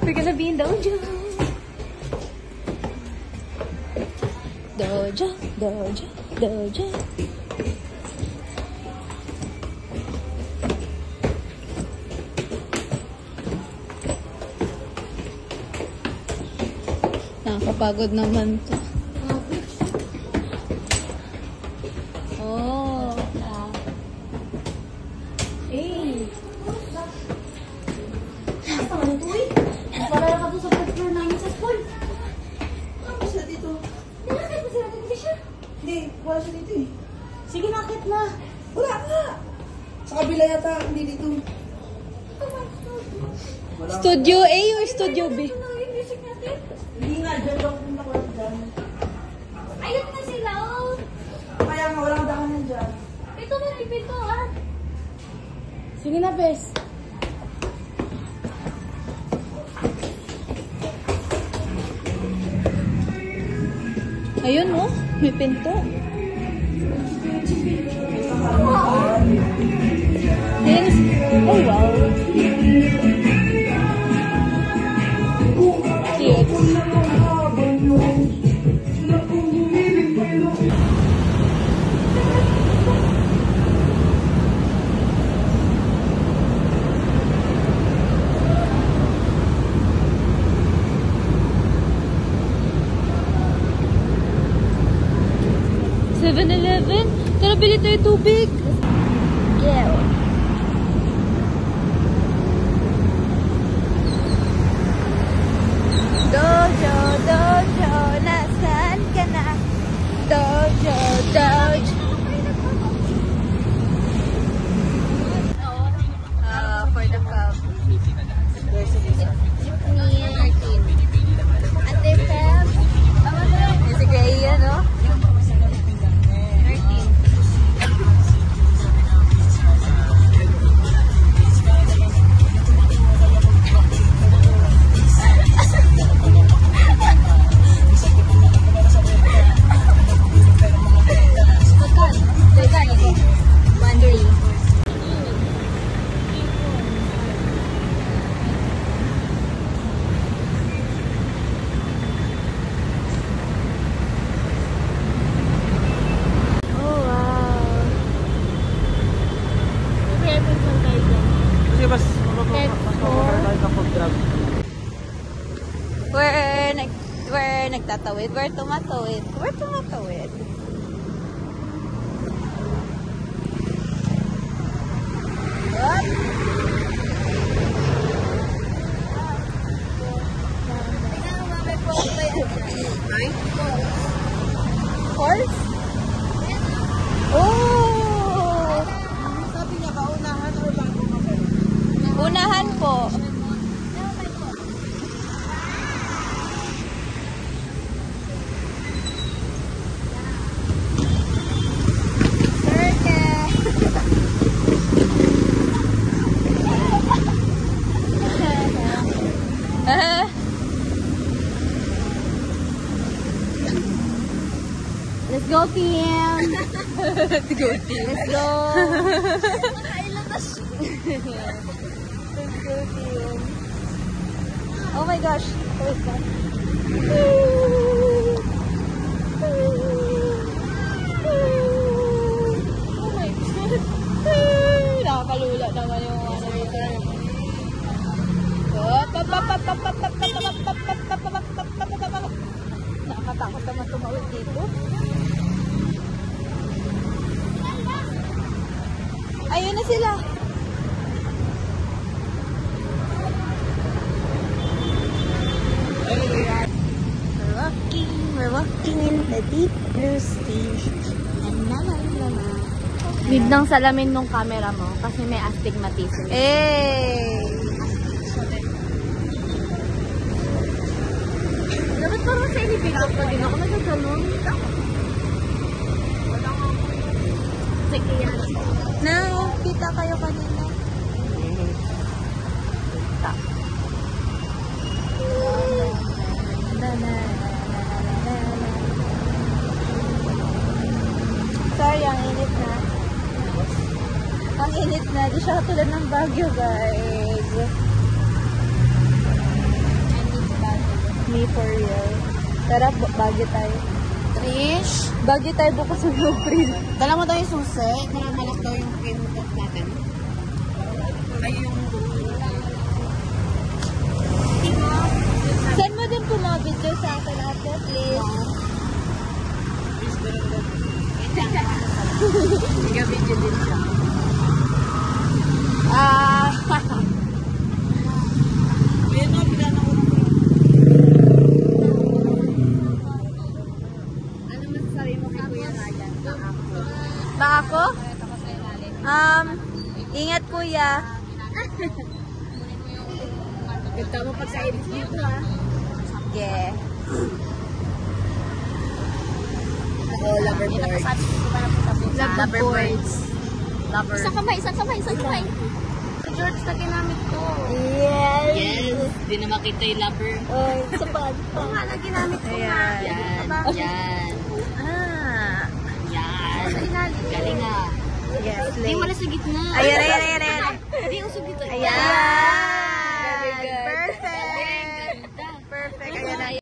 We're gonna be in dojo. Dojo, dojo, dojo. Nakakapagod naman to. Oh. Eh. Saan ito eh? Para ka doon sa first floor namin sa school. Ano siya dito? Nakakit mo sila dito siya. Hindi, wala siya dito eh. Sige, nakit na. Wala nga! Sa kabila yata, hindi dito. Wala. Studio A or Studio B? Ano yung music natin? Hindi nga, dyan lang punta ko lang dyan. Ayun na sila, oh. Kaya nga, walang daanan dyan. Ito na, may pintuan. Sige na, Bes. Ayun, oh. May pinto. Yes. Oh, wow. Cute. 7-Eleven? Tara, bili tayo tubig. Yeah. Dojo, dojo, nasaan ka na? Dojo, dojo. For the cup. Ate Feb. Si Gaya, no? 'Where nagtatawid? Where tumatawid? Where tumatawid? What? Falls? Oh! Sabi niya ba, unahan or bago ka ba? Unahan po. Let's go, team! Let's go, team! Let's go! Let's go, team! Oh my gosh! Wait, God. Oh my God! Nakakalula naman yung ano dito. Nakakatakot naman tumawid dito. Ayun na sila. We're walking in the deep blue sea. Need ng salamin nung camera mo kasi may astigmatism. Dapat parang sa elevator pa din ako nagaganon. Sige yan. Kita kayo kanina. Kita. Sorry, ang init na. Ang init na. Di siya tulad ng Baguio, guys. Me for real. Tara, bagyo tayo. Trish, Bagyo tayo bukas ng April. dala mo daw yung susi. Malak daw yung kinutok natin. Ay, yung... Send mo din po mga video sa akin ako, please. Sige, video din siya. Ayun o, pinanong ko. Ano masasabi mo kay Kuya Ryan? Ba ako? Ingat kuya. Ganda mo pag sa edit dito ha. Yeah. Oh, loverboard. Loverboards. Lover. Isang kamay. George na ginamit ko. Yes. Yes. Di na makita yung lover. Oy, sa pag. Oo nga na ginamit ko nga. Yan. Yan. Ah. Yan. Sa ilalim. Galing nga. Yes, Hindi Lay. wala sa gitna. Ayan. Hindi yung sa gitna. Ayan.